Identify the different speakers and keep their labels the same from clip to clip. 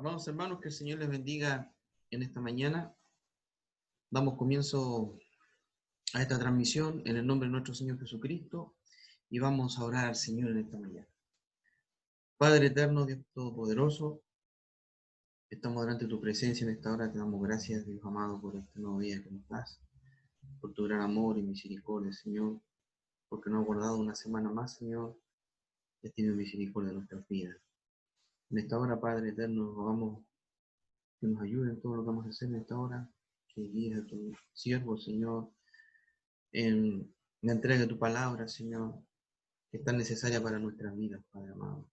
Speaker 1: Amados hermanos, que el Señor les bendiga en esta mañana. Damos comienzo a esta transmisión en el nombre de nuestro Señor Jesucristo y vamos a orar al Señor en esta mañana. Padre eterno, Dios Todopoderoso, estamos delante de tu presencia en esta hora. Te damos gracias, Dios amado, por este nuevo día que nos das, por tu gran amor y misericordia, Señor, porque nos has guardado una semana más, Señor, y has tenido misericordia de nuestras vidas. En esta hora, Padre eterno, rogamos que nos ayude en todo lo que vamos a hacer en esta hora, que guíes a tu siervo, Señor, en la entrega de tu palabra, Señor, que es tan necesaria para nuestras vidas, Padre amado.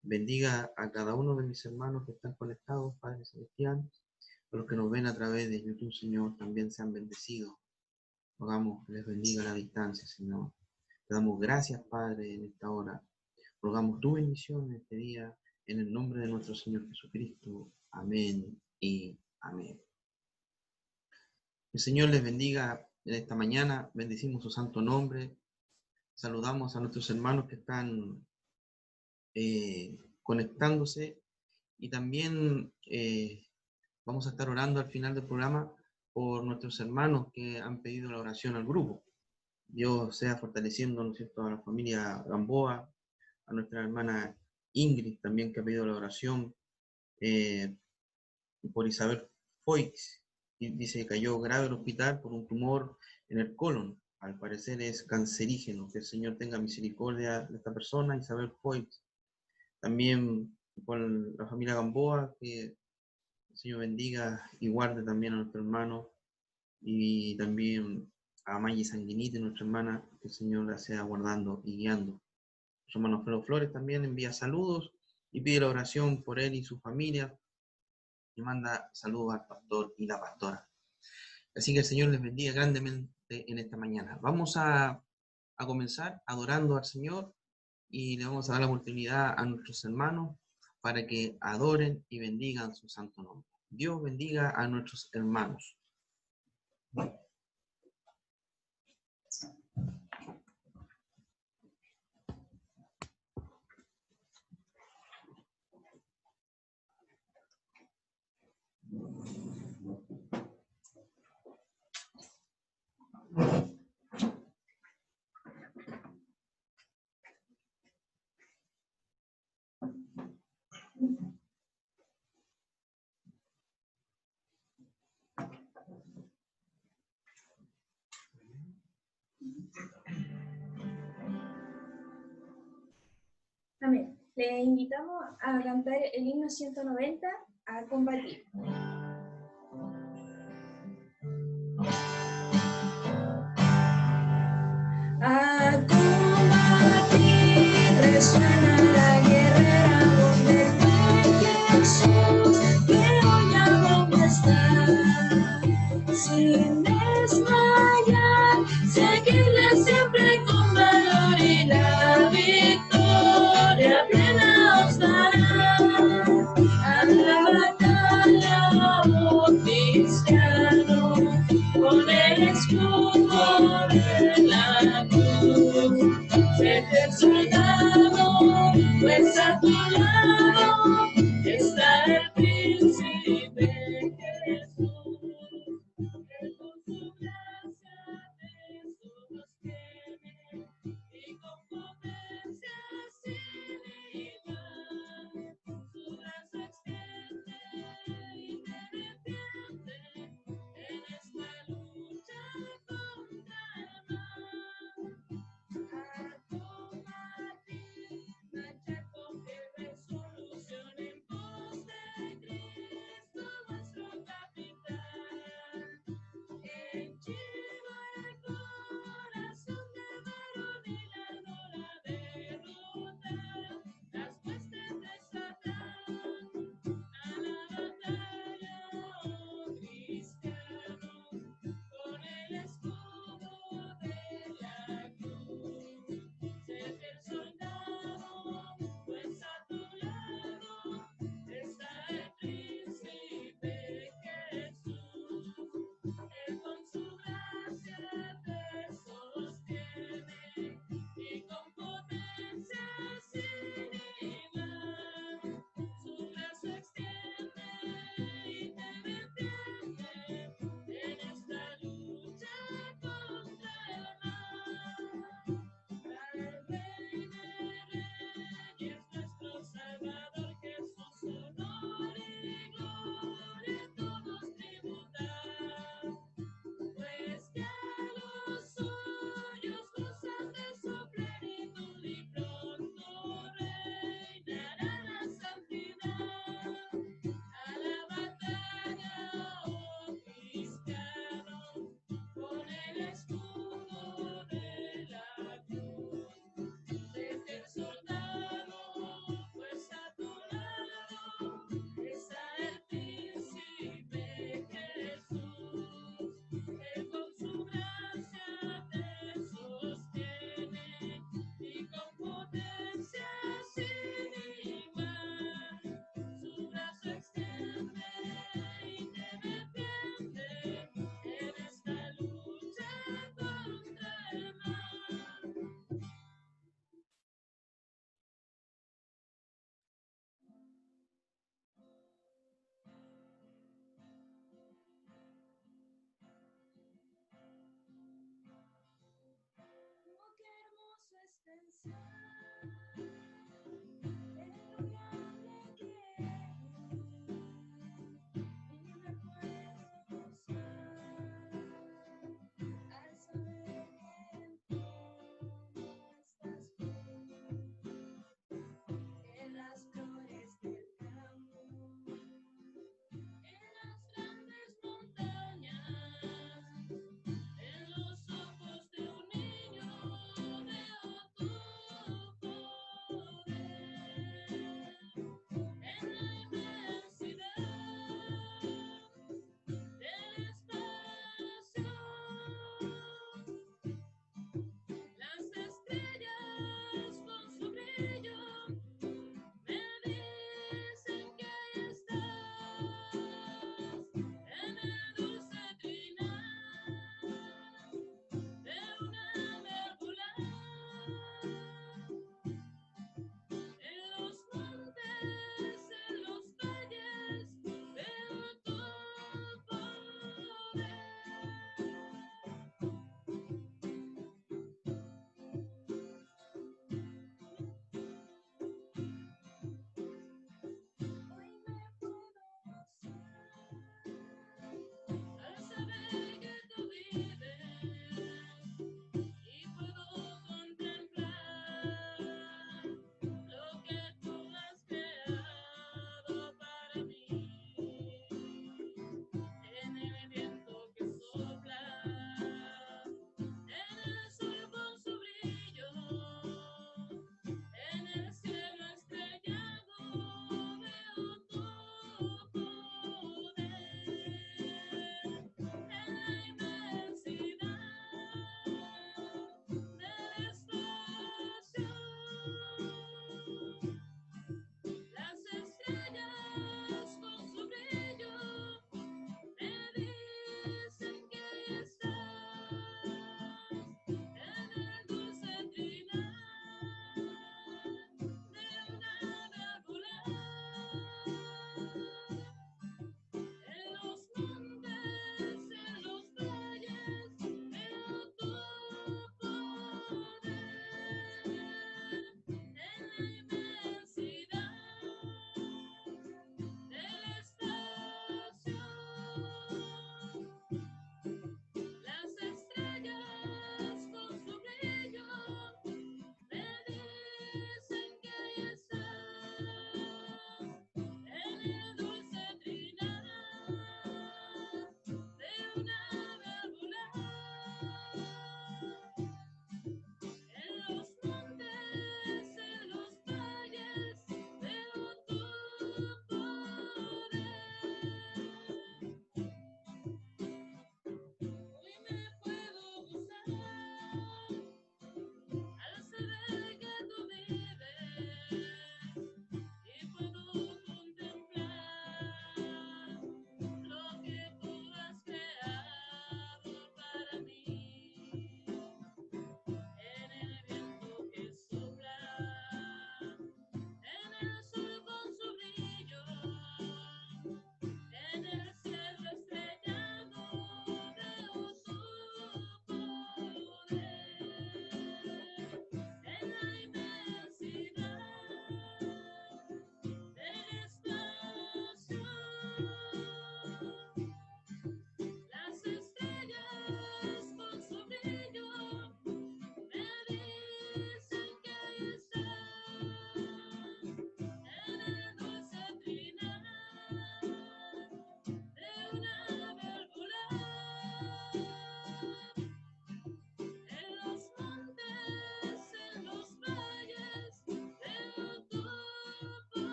Speaker 1: Bendiga a cada uno de mis hermanos que están conectados, Padre Celestial, a los que nos ven a través de YouTube, Señor, también sean bendecidos. Rogamos que les bendiga a la distancia, Señor. Te damos gracias, Padre, en esta hora. Rogamos tu bendición en este día, en el nombre de nuestro Señor Jesucristo. Amén y amén. El Señor les bendiga en esta mañana. Bendecimos su santo nombre. Saludamos a nuestros hermanos que están conectándose y también vamos a estar orando al final del programa por nuestros hermanos que han pedido la oración al grupo. Dios sea fortaleciendo, ¿no es cierto?, a la familia Gamboa, a nuestra hermana Ingrid también que ha pedido la oración por Isabel Foix, y dice que cayó grave al hospital por un tumor en el colon. Al parecer es cancerígeno. Que el Señor tenga misericordia de esta persona, Isabel Foix. También con la familia Gamboa, que el Señor bendiga y guarde también a nuestro hermano, y también a Maggie Sanguinite, nuestra hermana, que el Señor la sea guardando y guiando. Su hermano Alfredo Flores también envía saludos y pide la oración por él y su familia, y manda saludos al pastor y la pastora. Así que el Señor les bendiga grandemente en esta mañana. Vamos a comenzar adorando al Señor y le vamos a dar la oportunidad a nuestros hermanos para que adoren y bendigan su santo nombre. Dios bendiga a nuestros hermanos.
Speaker 2: Amén. Le invitamos a cantar el himno 190, a combatir. A combatir resuena la guerrera voz del Rey Jesús, que hoy a donde está, sin desmayar, seguirle siempre con valor y la victoria plena os dará. A la batalla, oh cristiano, con el escudo de la cruz, vete soldado, pues a tu lado está el príncipe Jesús, que con su gracia Jesús tiene y con potencia sin igual, su brazo extiende y te defiende en esta lucha contra el mal. A combatir, marchar con firme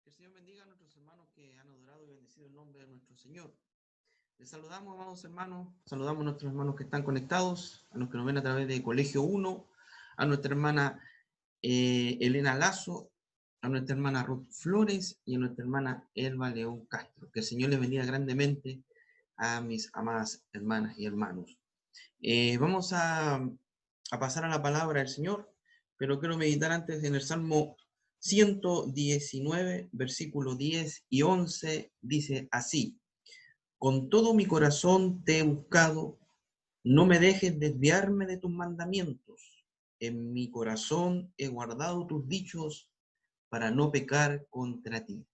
Speaker 1: Que el Señor bendiga a nuestros hermanos que han adorado y bendecido el nombre de nuestro Señor. Les saludamos, amados hermanos, saludamos a nuestros hermanos que están conectados, a los que nos ven a través de Colegio 1, a nuestra hermana Elena Lazo, a nuestra hermana Ruth Flores y a nuestra hermana Elba León Castro. Que el Señor les bendiga grandemente a mis amadas hermanas y hermanos. Vamos a pasar a la palabra del Señor, pero quiero meditar antes en el Salmo 119, versículos 10 y 11, dice así: con todo mi corazón te he buscado, no me dejes desviarme de tus mandamientos. En mi corazón he guardado tus dichos para no pecar contra ti.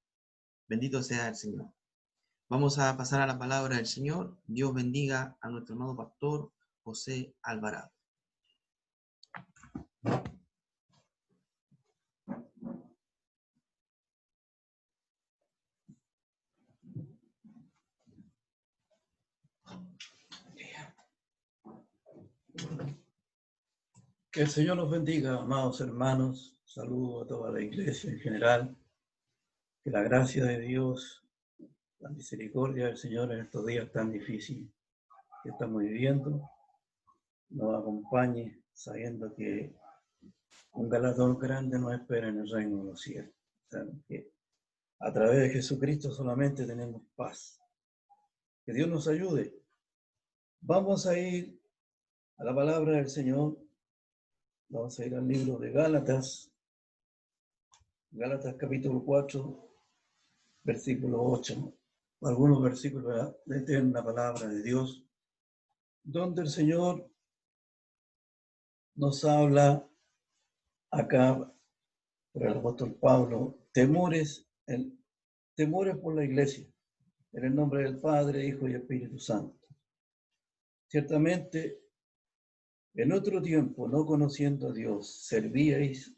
Speaker 1: Bendito sea el Señor. Vamos a pasar a la palabra del Señor. Dios bendiga a nuestro amado pastor José Alvarado.
Speaker 3: Que el Señor los bendiga, amados hermanos. Saludo a toda la iglesia en general. Que la gracia de Dios, la misericordia del Señor en estos días tan difíciles que estamos viviendo, nos acompañe sabiendo que un galardón grande nos espera en el reino de los cielos. Saben que a través de Jesucristo solamente tenemos paz. Que Dios nos ayude. Vamos a ir a la palabra del Señor. Vamos a ir al libro de Gálatas. Gálatas capítulo 4, versículo 8. Algunos versículos de la palabra de Dios, donde el Señor nos habla acá por el apóstol Pablo, temores por la iglesia, en el nombre del Padre, Hijo y Espíritu Santo. Ciertamente, en otro tiempo, no conociendo a Dios, servíais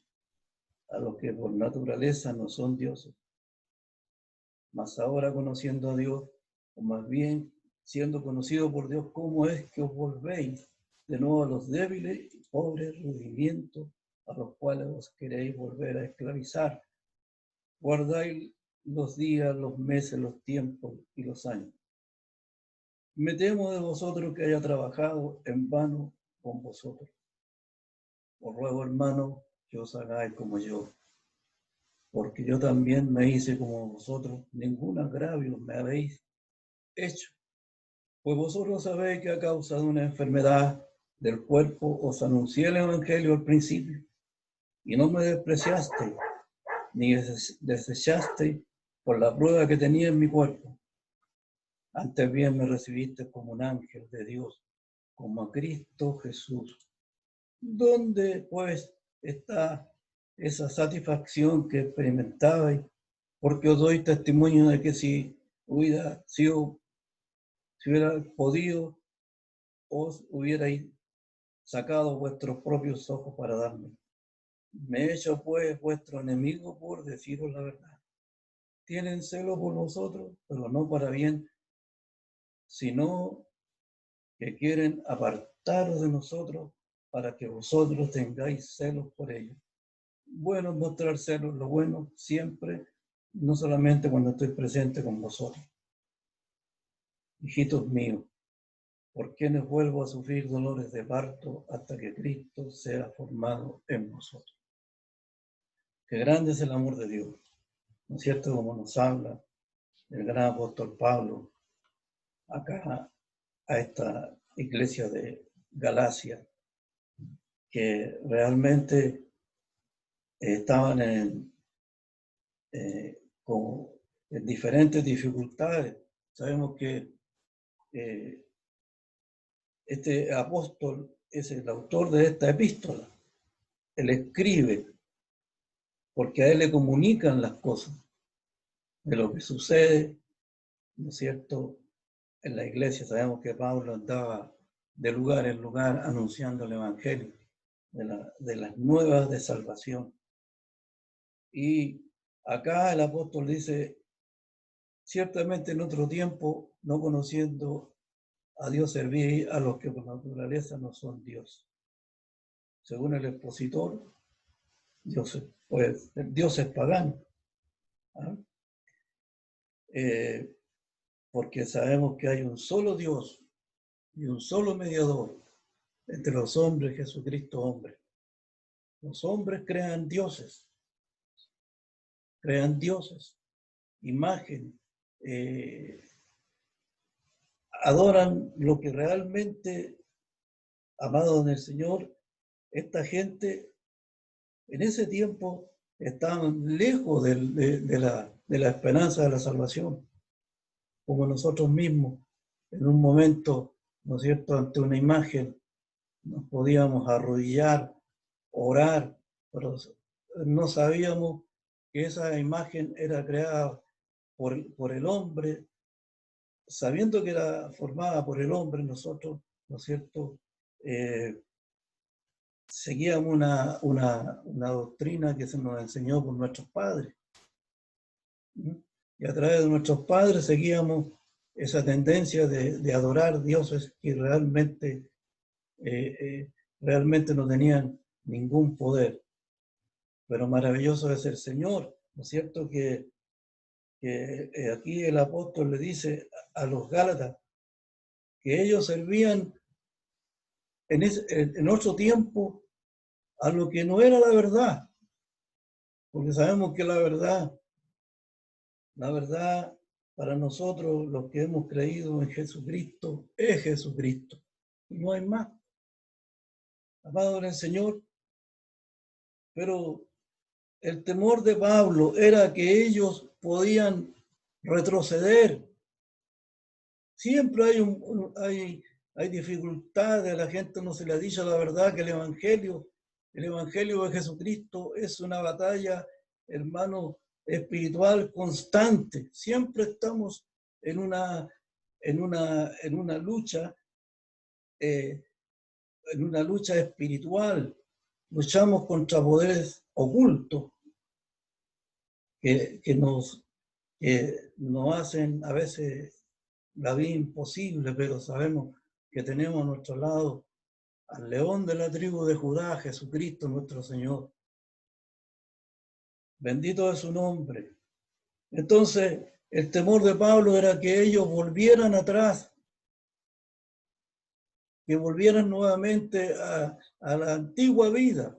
Speaker 3: a los que por naturaleza no son dioses. Mas ahora conociendo a Dios, o más bien siendo conocido por Dios, ¿cómo es que os volvéis de nuevo a los débiles y pobres rudimientos a los cuales os queréis volver a esclavizar? Guardáis los días, los meses, los tiempos y los años. Me temo de vosotros que haya trabajado en vano con vosotros. Os ruego, hermano, que os hagáis como yo, porque yo también me hice como vosotros, ningún agravio me habéis hecho. Pues vosotros sabéis que a causa de una enfermedad del cuerpo os anuncié el Evangelio al principio, y no me despreciaste, ni desechaste por la prueba que tenía en mi cuerpo. Antes bien me recibiste como un ángel de Dios, como a Cristo Jesús. ¿Dónde, pues, está esa satisfacción que experimentabais? Porque os doy testimonio de que si hubiera podido, os hubierais sacado vuestros propios ojos para darme. Me he hecho pues vuestro enemigo por deciros la verdad. Tienen celo por vosotros, pero no para bien, sino que quieren apartaros de nosotros para que vosotros tengáis celos por ellos. Bueno, mostrar celos, lo bueno siempre, no solamente cuando estoy presente con vosotros. Hijitos míos, por quienes vuelvo a sufrir dolores de parto hasta que Cristo sea formado en vosotros. Qué grande es el amor de Dios, ¿no es cierto? Como nos habla el gran apóstol Pablo acá a esta iglesia de Galacia, que realmente estaban en diferentes dificultades. Sabemos que este apóstol es el autor de esta epístola. Él escribe porque a él le comunican las cosas de lo que sucede, ¿no es cierto?, en la iglesia. Sabemos que Pablo andaba de lugar en lugar anunciando el evangelio de las nuevas de salvación. Y acá el apóstol dice, ciertamente en otro tiempo, no conociendo a Dios, serví a los que por naturaleza no son Dios. Según el expositor, Dios es pagano. ¿Ah? Porque sabemos que hay un solo Dios y un solo mediador entre los hombres, Jesucristo hombre. Los hombres crean dioses, crean dioses, imagen, adoran lo que realmente, amados del Señor, esta gente en ese tiempo estaban lejos de la esperanza de la salvación, como nosotros mismos, en un momento, ¿no es cierto?, ante una imagen, nos podíamos arrodillar, orar, pero no sabíamos que esa imagen era creada por el hombre, sabiendo que era formada por el hombre, nosotros, ¿no es cierto?, seguíamos una doctrina que se nos enseñó por nuestros padres. Y a través de nuestros padres seguíamos esa tendencia de adorar dioses que realmente no tenían ningún poder. Pero maravilloso es el Señor, ¿no es cierto? Que aquí el apóstol le dice a los Gálatas que ellos servían en otro tiempo a lo que no era la verdad, porque sabemos que la verdad para nosotros, los que hemos creído en Jesucristo, es Jesucristo, y no hay más. Amado del Señor, pero el temor de Pablo era que ellos podían retroceder. Siempre hay dificultades, a la gente no se le ha dicho la verdad que el Evangelio de Jesucristo es una batalla, hermano, espiritual constante. Siempre estamos en una lucha, espiritual. Luchamos contra poderes ocultos que nos hacen a veces la vida imposible, pero sabemos que tenemos a nuestro lado al león de la tribu de Judá, Jesucristo nuestro Señor. Bendito es su nombre. Entonces, el temor de Pablo era que ellos volvieran atrás, que volvieran nuevamente a la antigua vida.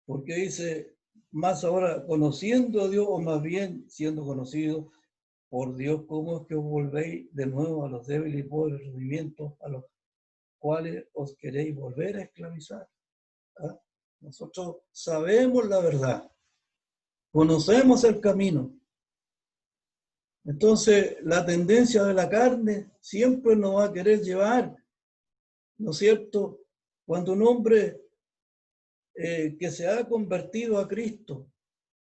Speaker 3: Porque dice, más ahora conociendo a Dios, o más bien siendo conocidos por Dios, ¿cómo es que os volvéis de nuevo a los débiles y pobres rendimientos a los cuales os queréis volver a esclavizar? ¿Ah? Nosotros sabemos la verdad, conocemos el camino. Entonces, la tendencia de la carne siempre nos va a querer llevar, ¿no es cierto? Cuando un hombre que se ha convertido a Cristo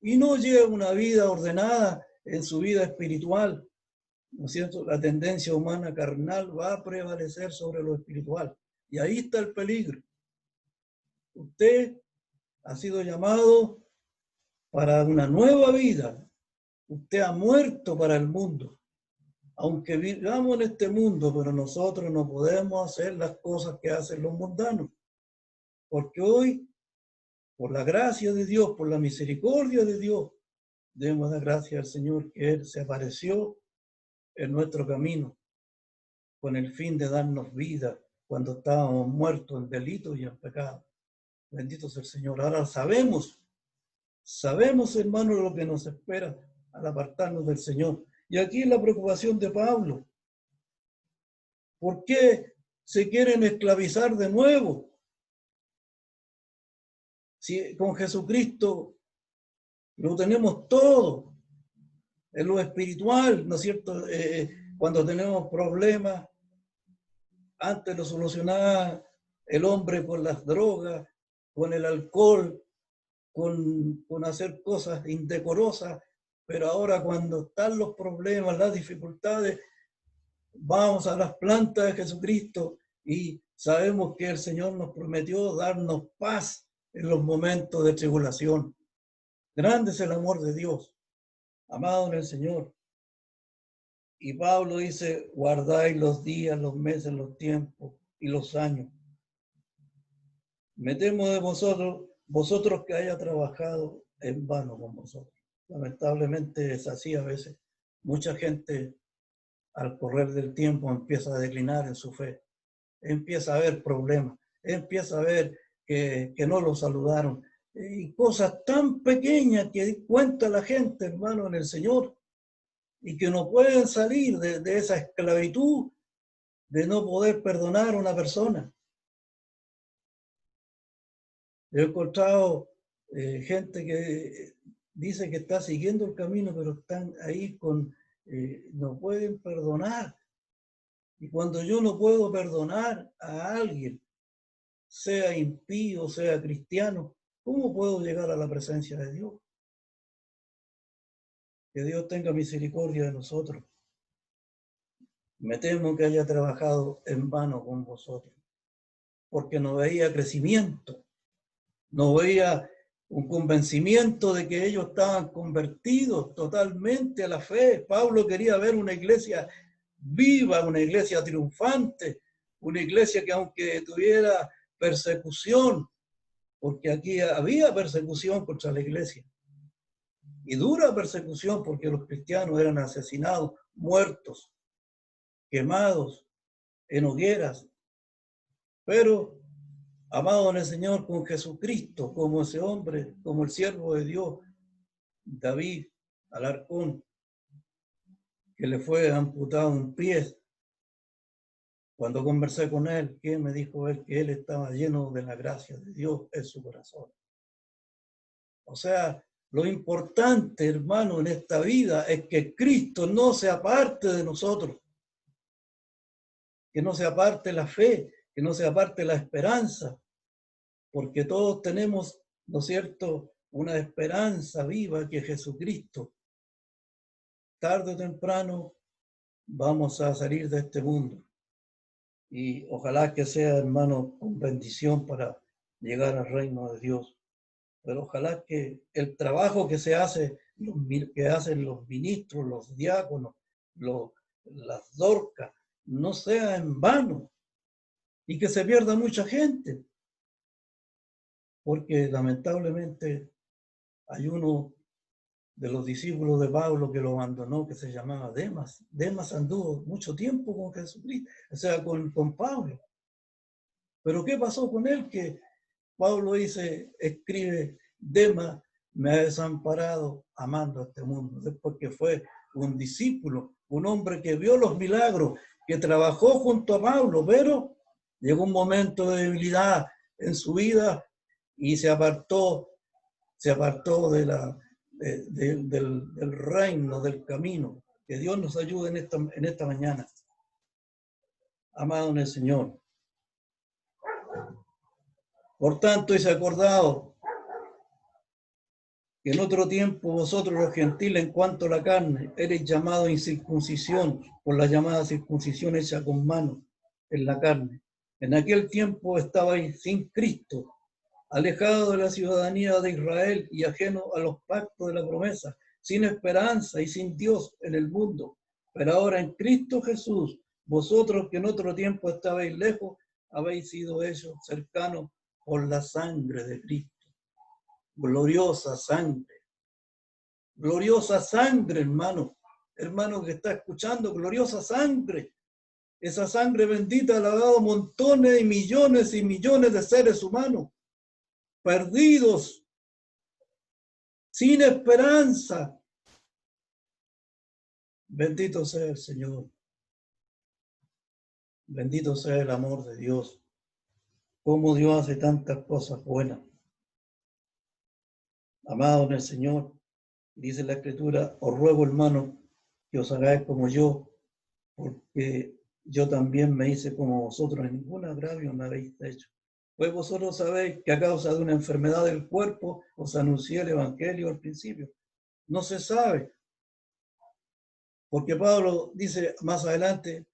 Speaker 3: y no lleva una vida ordenada en su vida espiritual, ¿no es cierto? La tendencia humana carnal va a prevalecer sobre lo espiritual. Y ahí está el peligro. Usted ha sido llamado para una nueva vida. Usted ha muerto para el mundo. Aunque vivamos en este mundo, pero nosotros no podemos hacer las cosas que hacen los mundanos. Porque hoy, por la gracia de Dios, por la misericordia de Dios, debemos dar gracias al Señor que Él se apareció en nuestro camino con el fin de darnos vida cuando estábamos muertos en delitos y en pecado. Bendito sea el Señor. Ahora sabemos, hermano, lo que nos espera al apartarnos del Señor. Y aquí es la preocupación de Pablo. ¿Por qué se quieren esclavizar de nuevo? Si con Jesucristo lo tenemos todo, en lo espiritual, ¿no es cierto? Cuando tenemos problemas, antes lo solucionaba el hombre con las drogas, con el alcohol, con hacer cosas indecorosas, pero ahora cuando están los problemas, las dificultades, vamos a las plantas de Jesucristo y sabemos que el Señor nos prometió darnos paz en los momentos de tribulación. Grande es el amor de Dios, amado en el Señor. Y Pablo dice, guardáis los días, los meses, los tiempos y los años. Me temo de vosotros que haya trabajado en vano con vosotros. Lamentablemente es así a veces. Mucha gente al correr del tiempo empieza a declinar en su fe. Empieza a haber problemas. Empieza a ver que no lo saludaron. y cosas tan pequeñas que cuenta la gente, hermano, en el Señor, y que no pueden salir de esa esclavitud de no poder perdonar a una persona. Yo he encontrado gente que dice que está siguiendo el camino, pero están ahí no pueden perdonar. Y cuando yo no puedo perdonar a alguien, sea impío, sea cristiano, ¿cómo puedo llegar a la presencia de Dios? Que Dios tenga misericordia de nosotros. Me temo que haya trabajado en vano con vosotros, porque no veía crecimiento, no veía un convencimiento de que ellos estaban convertidos totalmente a la fe. Pablo quería ver una iglesia viva, una iglesia triunfante, una iglesia que aunque tuviera persecución, porque aquí había persecución contra la iglesia, y dura persecución porque los cristianos eran asesinados, muertos, quemados en hogueras, pero amado en el Señor, con Jesucristo como ese hombre, como el siervo de Dios, David Alarcón, que le fue amputado un pie. Cuando conversé con él, ¿qué me dijo él? Que él estaba lleno de la gracia de Dios en su corazón. O sea, lo importante, hermano, en esta vida es que Cristo no se aparte de nosotros, que no se aparte la fe, que no se aparte la esperanza, porque todos tenemos, ¿no es cierto?, una esperanza viva, que Jesucristo, tarde o temprano, vamos a salir de este mundo. Y ojalá que sea, hermano, con bendición para llegar al reino de Dios. Pero ojalá que el trabajo que se hace, que hacen los ministros, los diáconos, las dorcas, no sea en vano y que se pierda mucha gente. Porque lamentablemente hay uno de los discípulos de Pablo que lo abandonó, que se llamaba Demas. Demas anduvo mucho tiempo con Jesucristo, o sea, con Pablo. Pero ¿qué pasó con él? Que Pablo escribe, Demas me ha desamparado amando a este mundo, después que fue un discípulo, un hombre que vio los milagros, que trabajó junto a Pablo, pero llegó un momento de debilidad en su vida y se apartó del reino, del camino. Que Dios nos ayude en esta mañana. Amado en el Señor. Por tanto, es acordado que en otro tiempo vosotros los gentiles, en cuanto a la carne, eres llamados incircuncisión, por la llamada circuncisión hecha con mano en la carne. En aquel tiempo estabais sin Cristo, alejados de la ciudadanía de Israel y ajenos a los pactos de la promesa, sin esperanza y sin Dios en el mundo. Pero ahora en Cristo Jesús, vosotros que en otro tiempo estabais lejos, habéis sido hechos cercanos por la sangre de Cristo. Gloriosa sangre, hermano que está escuchando, gloriosa sangre. Esa sangre bendita ha lavado montones y millones de seres humanos, perdidos, sin esperanza. Bendito sea el Señor. Bendito sea el amor de Dios. Cómo Dios hace tantas cosas buenas. Amado en el Señor, dice la Escritura, os ruego, hermano, que os hagáis como yo, porque yo también me hice como vosotros, en ningún agravio me habéis hecho. Pues vosotros sabéis que a causa de una enfermedad del cuerpo os anuncié el Evangelio al principio. No se sabe, porque Pablo dice más adelante,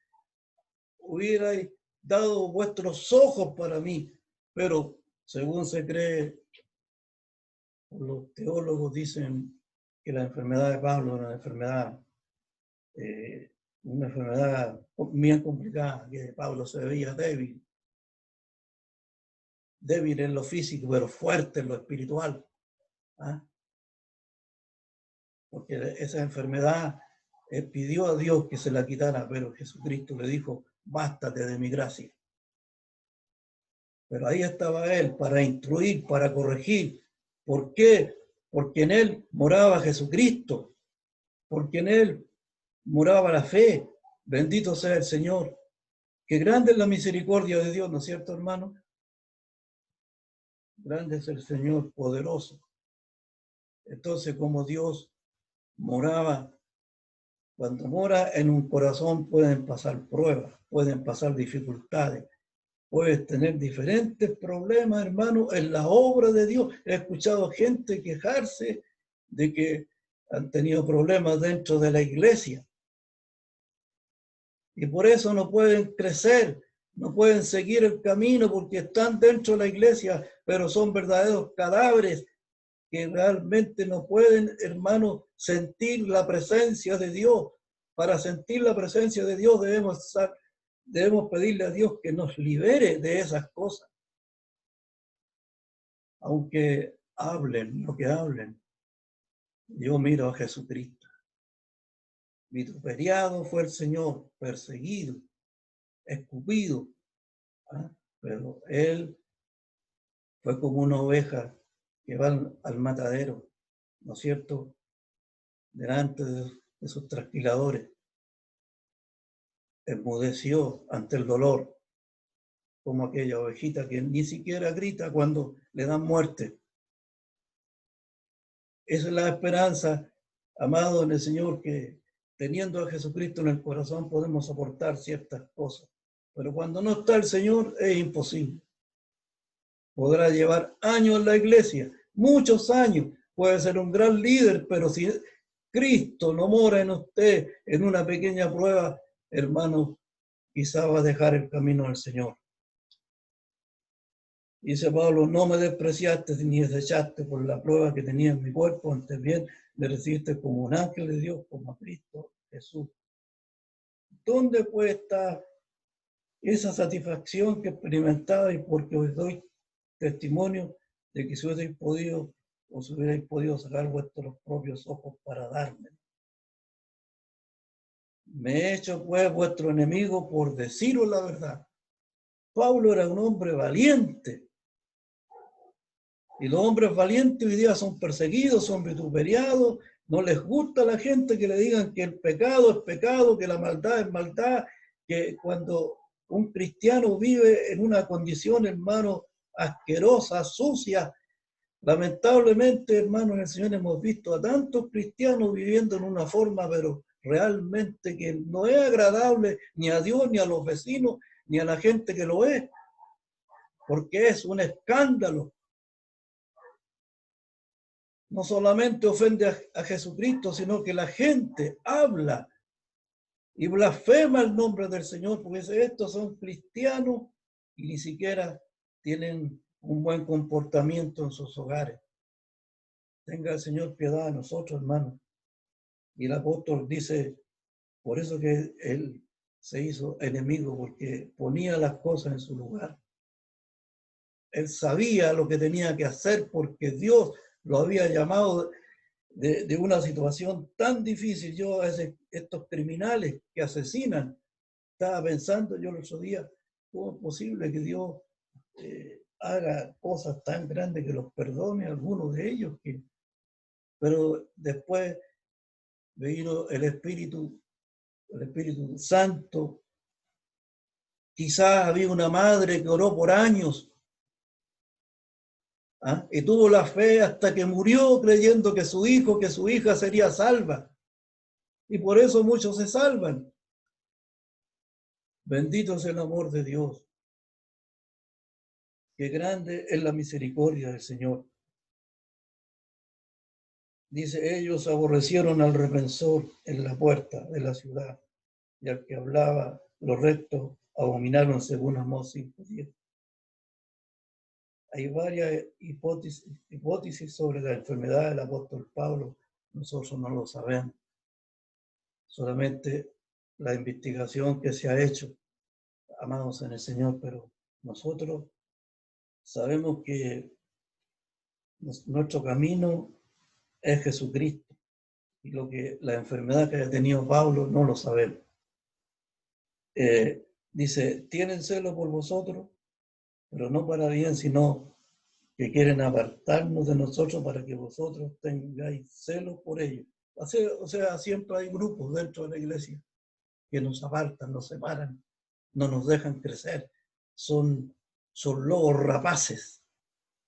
Speaker 3: hubierais dado vuestros ojos para mí, pero según se cree, los teólogos dicen que la enfermedad de Pablo era una enfermedad bien complicada, que Pablo se veía débil en lo físico, pero fuerte en lo espiritual. ¿Ah? Porque esa enfermedad pidió a Dios que se la quitara, pero Jesucristo le dijo, bástate de mi gracia. Pero ahí estaba él para instruir, para corregir, ¿Por qué? Porque en él moraba Jesucristo, porque en él moraba la fe. Bendito sea el Señor. Qué grande es la misericordia de Dios, ¿no es cierto, hermano? Grande es el Señor, poderoso. Entonces, como Dios moraba, cuando mora en un corazón pueden pasar pruebas, pueden pasar dificultades, puedes tener diferentes problemas, hermano, en la obra de Dios. He escuchado gente quejarse de que han tenido problemas dentro de la iglesia y por eso no pueden crecer, no pueden seguir el camino porque están dentro de la iglesia, pero son verdaderos cadáveres que realmente no pueden, hermano, sentir la presencia de Dios. Para sentir la presencia de Dios debemos pedirle a Dios que nos libere de esas cosas. Aunque hablen lo que hablen, yo miro a Jesucristo. Vituperiado fue el Señor, perseguido, escupido, ¿ah? Pero Él fue como una oveja que va al matadero, ¿no es cierto?, delante de sus trasquiladores. Enmudeció ante el dolor, como aquella ovejita que ni siquiera grita cuando le dan muerte. Esa es la esperanza, amado en el Señor, que teniendo a Jesucristo en el corazón podemos soportar ciertas cosas. Pero cuando no está el Señor es imposible. Podrá llevar años en la iglesia, muchos años, puede ser un gran líder, pero si Cristo no mora en usted en una pequeña prueba, hermano, quizá va a dejar el camino del Señor. Dice Pablo, no me despreciaste ni desechaste por la prueba que tenía en mi cuerpo, antes bien me recibiste como un ángel de Dios, como a Cristo Jesús. ¿Dónde puede estar esa satisfacción que experimentaba? Y porque os doy testimonio de que si hubierais podido, os hubierais podido sacar vuestros propios ojos para darme. Me he hecho pues vuestro enemigo por deciros la verdad. Pablo era un hombre valiente. Y los hombres valientes hoy día son perseguidos, son vituperiados. No les gusta a la gente que le digan que el pecado es pecado, que la maldad es maldad, que cuando un cristiano vive en una condición, hermano, asquerosa, sucia. Lamentablemente, hermano, en el Señor hemos visto a tantos cristianos viviendo en una forma, pero realmente que no es agradable ni a Dios, ni a los vecinos, ni a la gente que lo es, porque es un escándalo. No solamente ofende a Jesucristo, sino que la gente habla y blasfema el nombre del Señor, porque estos son cristianos y ni siquiera tienen un buen comportamiento en sus hogares. Tenga el Señor piedad de nosotros, hermanos. Y el apóstol dice, por eso que él se hizo enemigo, porque ponía las cosas en su lugar. Él sabía lo que tenía que hacer porque Dios lo había llamado de una situación tan difícil. Yo a estos criminales que asesinan, estaba pensando yo el otro día, ¿cómo es posible que Dios haga cosas tan grandes que los perdone a algunos de ellos? Pero después vino el Espíritu Santo. Quizás había una madre que oró por años, ¿ah? Y tuvo la fe hasta que murió creyendo que su hijo, que su hija sería salva. Y por eso muchos se salvan. Bendito es el amor de Dios. Qué grande es la misericordia del Señor. Dice, ellos aborrecieron al reprensor en la puerta de la ciudad, y al que hablaba lo recto abominaron según Amós 5:10. Hay varias hipótesis sobre la enfermedad del apóstol Pablo. Nosotros no lo sabemos. Solamente la investigación que se ha hecho, amados en el Señor, pero nosotros sabemos que nuestro camino es Jesucristo. Y la enfermedad que haya tenido Pablo no lo sabemos. Dice, tienen celo por vosotros, pero no para bien, sino que quieren apartarnos de nosotros para que vosotros tengáis celo por ellos. O sea, siempre hay grupos dentro de la iglesia que nos apartan, nos separan, no nos dejan crecer. Son lobos rapaces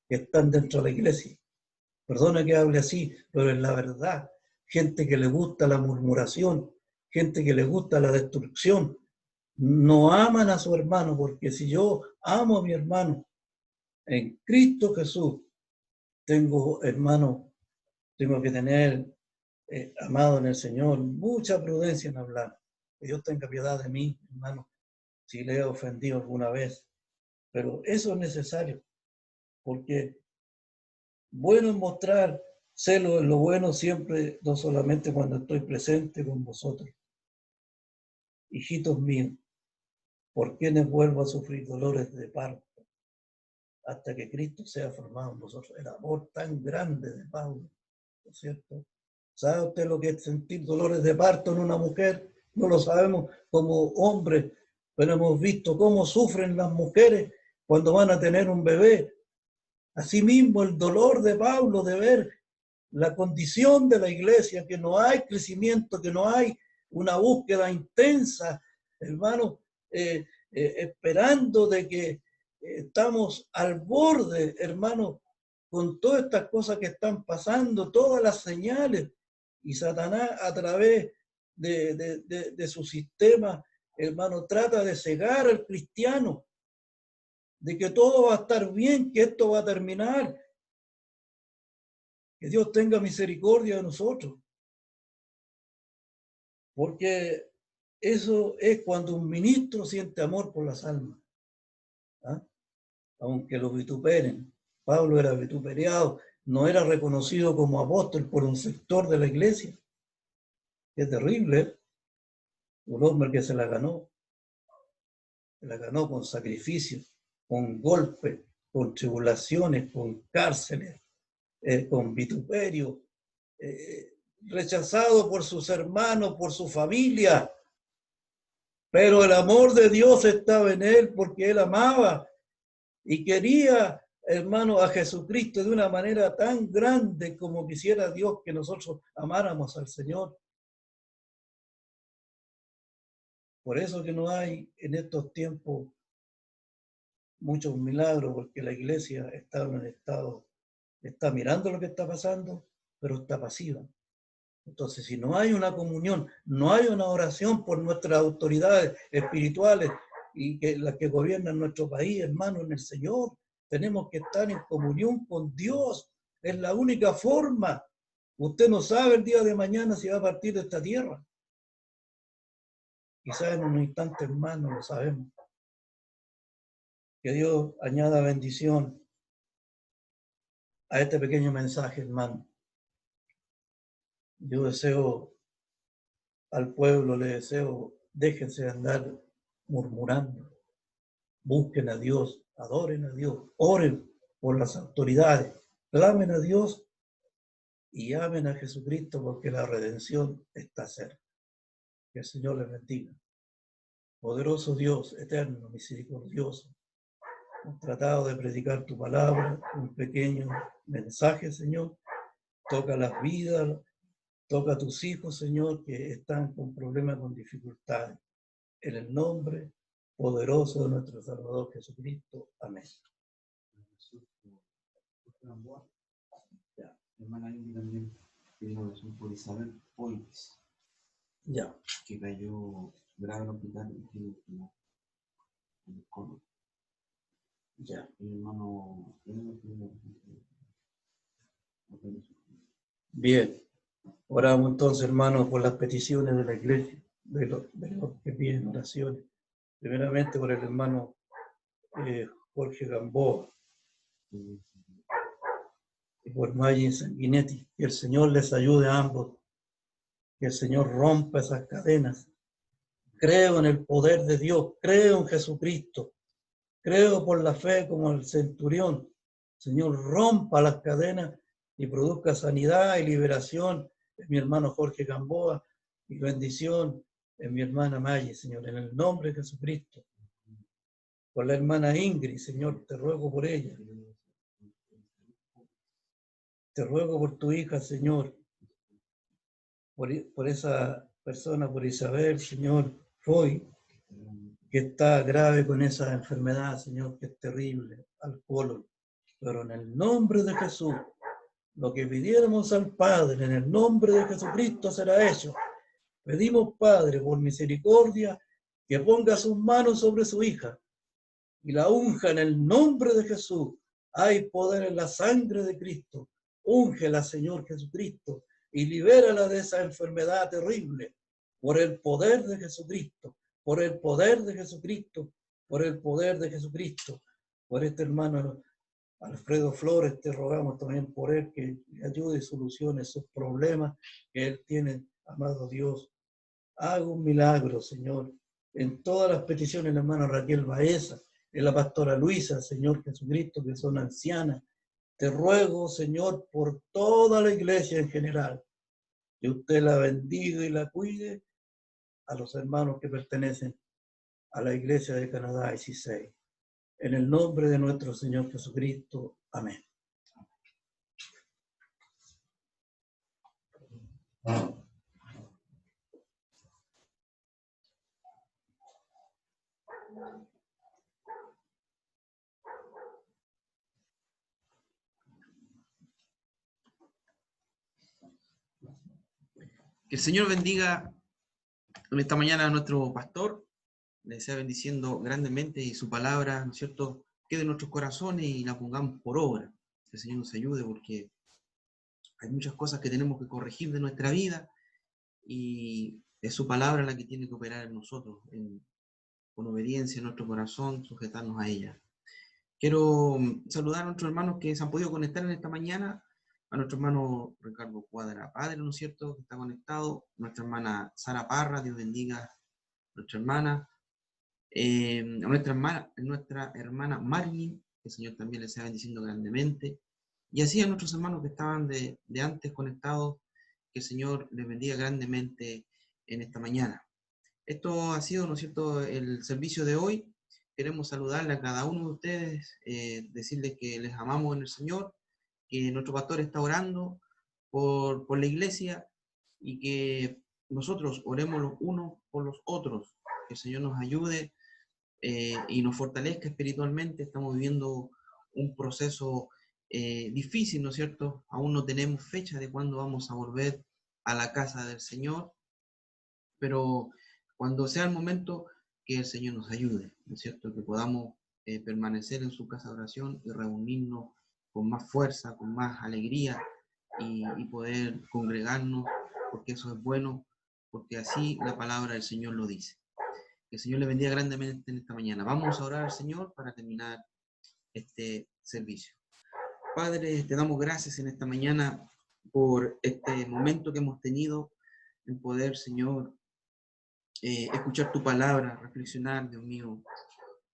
Speaker 3: que están dentro de la iglesia. Perdona que hable así, pero es la verdad. Gente que le gusta la murmuración, gente que le gusta la destrucción. No aman a su hermano, porque si yo amo a mi hermano en Cristo Jesús, tengo, hermano, tengo que tener, amado en el Señor, mucha prudencia en hablar. Que Dios tenga piedad de mí, hermano, si le he ofendido alguna vez. Pero eso es necesario, porque bueno es mostrar celo en lo bueno siempre, no solamente cuando estoy presente con vosotros. Hijitos míos, ¿por quienes vuelvo a sufrir dolores de parto hasta que Cristo sea formado en vosotros? El amor tan grande de Pablo, ¿no es cierto? ¿Sabe usted lo que es sentir dolores de parto en una mujer? No lo sabemos como hombres, pero hemos visto cómo sufren las mujeres cuando van a tener un bebé. Asimismo, el dolor de Pablo de ver la condición de la iglesia, que no hay crecimiento, que no hay una búsqueda intensa, hermano, esperando de que estamos al borde, hermano, con todas estas cosas que están pasando, todas las señales, y Satanás a través de su sistema, hermano, trata de cegar al cristiano, de que todo va a estar bien, que esto va a terminar. Que Dios tenga misericordia de nosotros. Porque eso es cuando un ministro siente amor por las almas. ¿Ah? Aunque lo vituperen. Pablo era vituperiado, no era reconocido como apóstol por un sector de la iglesia. Es terrible, ¿eh? Un hombre que se la ganó con sacrificio, con golpes, con tribulaciones, con cárceles, con vituperio, rechazado por sus hermanos, por su familia, pero el amor de Dios estaba en él porque él amaba y quería, hermano, a Jesucristo de una manera tan grande como quisiera Dios que nosotros amáramos al Señor. Por eso que no hay en estos tiempos muchos milagros, porque la iglesia está en un estado, está mirando lo que está pasando, pero está pasiva. Entonces, si no hay una comunión, no hay una oración por nuestras autoridades espirituales y que las que gobiernan nuestro país, hermano, en el Señor, tenemos que estar en comunión con Dios. Es la única forma. Usted no sabe el día de mañana si va a partir de esta tierra. Quizás en un instante más no lo sabemos. Que Dios añada bendición a este pequeño mensaje, hermano. Yo deseo al pueblo, le deseo, déjense de andar murmurando, busquen a Dios, adoren a Dios, oren por las autoridades, clamen a Dios y amen a Jesucristo porque la redención está cerca. Que el Señor les bendiga. Poderoso Dios, eterno, misericordioso, hemos tratado de predicar tu palabra, un pequeño mensaje, Señor. Toca las vidas, toca a tus hijos, Señor, que están con problemas, con dificultades. En el nombre poderoso de nuestro Salvador Jesucristo. Amén.
Speaker 1: Ya. Hermana Ingrid también pidió oración por Isabel Poix,
Speaker 3: Ya.
Speaker 1: que cayó grave en el hospital y tiene el colon.
Speaker 3: Ya.
Speaker 1: Mi hermano
Speaker 3: Bien. Oramos entonces, hermanos, por las peticiones de la iglesia, de los que piden oraciones. Primeramente por el hermano Jorge Gamboa y por Maggi Sanguinetti. Que el Señor les ayude a ambos. Que el Señor rompa esas cadenas. Creo en el poder de Dios. Creo en Jesucristo. Creo por la fe como el centurión. Señor, rompa las cadenas y produzca sanidad y liberación en mi hermano Jorge Gamboa y bendición en mi hermana Maggi, Señor, en el nombre de Jesucristo. Por la hermana Ingrid, Señor, te ruego por ella. Te ruego por tu hija, Señor, por esa persona, por Isabel, Señor, Roy, que está grave con esa enfermedad, Señor, que es terrible, al colon. Pero en el nombre de Jesús, lo que pidiéramos al Padre, en el nombre de Jesucristo será hecho. Pedimos, Padre, por misericordia, que ponga sus manos sobre su hija y la unja en el nombre de Jesús. Hay poder en la sangre de Cristo. Úngela, Señor Jesucristo, y libérala de esa enfermedad terrible por el poder de Jesucristo, por el poder de Jesucristo, por el poder de Jesucristo. Por este hermano Alfredo Flores, te rogamos también por él, que ayude y solucione esos problemas que él tiene, amado Dios. Haga un milagro, Señor, en todas las peticiones de la hermana Raquel Baeza, en la pastora Luisa, Señor Jesucristo, que son ancianas. Te ruego, Señor, por toda la iglesia en general, que usted la bendiga y la cuide, a los hermanos que pertenecen a la iglesia de Canadá y CISEI. En el nombre de nuestro Señor Jesucristo. Amén.
Speaker 1: Que el Señor bendiga en esta mañana a nuestro pastor, le sea bendiciendo grandemente y su palabra, ¿no es cierto?, quede en nuestros corazones y la pongamos por obra. Que el Señor nos ayude porque hay muchas cosas que tenemos que corregir de nuestra vida y es su palabra la que tiene que operar en nosotros, con obediencia en nuestro corazón, sujetarnos a ella. Quiero saludar a nuestros hermanos que se han podido conectar en esta mañana, a nuestro hermano Ricardo Cuadra Padre, ¿no es cierto?, que está conectado, nuestra hermana Sara Parra, Dios bendiga a nuestra hermana, a nuestra hermana Marilyn, que el Señor también les sea bendiciendo grandemente, y así a nuestros hermanos que estaban de antes conectados, que el Señor les bendiga grandemente en esta mañana. Esto ha sido, ¿no es cierto?, el servicio de hoy. Queremos saludarle a cada uno de ustedes, decirles que les amamos en el Señor, que nuestro pastor está orando por la iglesia y que nosotros oremos los unos por los otros, que el Señor nos ayude y nos fortalezca espiritualmente. Estamos viviendo un proceso difícil, ¿no es cierto? Aún no tenemos fecha de cuándo vamos a volver a la casa del Señor, pero cuando sea el momento, que el Señor nos ayude, ¿no es cierto? Que podamos permanecer en su casa de oración y reunirnos con más fuerza, con más alegría y poder congregarnos, porque eso es bueno, porque así la palabra del Señor lo dice. Que el Señor le bendiga grandemente en esta mañana. Vamos a orar al Señor para terminar este servicio. Padre, te damos gracias en esta mañana por este momento que hemos tenido en poder, Señor, escuchar tu palabra, reflexionar, Dios mío,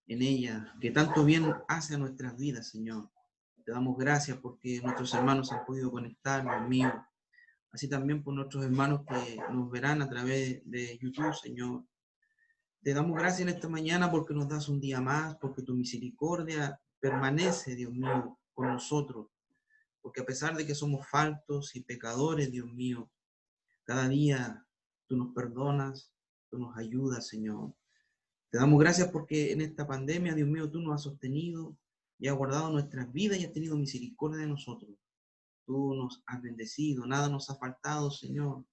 Speaker 1: en ella, que tanto bien hace a nuestras vidas, Señor. Te damos gracias porque nuestros hermanos han podido conectar, Dios mío. Así también por nuestros hermanos que nos verán a través de YouTube, Señor. Te damos gracias en esta mañana porque nos das un día más, porque tu misericordia permanece, Dios mío, con nosotros. Porque a pesar de que somos faltos y pecadores, Dios mío, cada día tú nos perdonas, tú nos ayudas, Señor. Te damos gracias porque en esta pandemia, Dios mío, tú nos has sostenido y has guardado nuestras vidas y has tenido misericordia de nosotros. Tú nos has bendecido, nada nos ha faltado, Señor.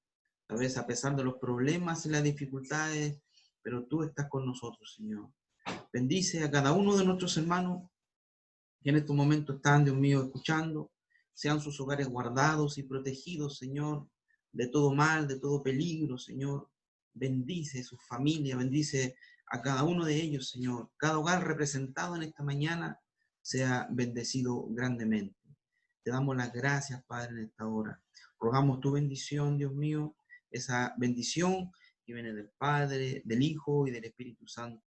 Speaker 1: A veces a pesar de los problemas y las dificultades, pero tú estás con nosotros, Señor. Bendice a cada uno de nuestros hermanos que en estos momentos están, Dios mío, escuchando. Sean sus hogares guardados y protegidos, Señor, de todo mal, de todo peligro, Señor. Bendice sus familias, bendice a cada uno de ellos, Señor. Cada hogar representado en esta mañana sea bendecido grandemente. Te damos las gracias, Padre, en esta hora. Rogamos tu bendición, Dios mío, esa bendición que viene del Padre, del Hijo y del Espíritu Santo.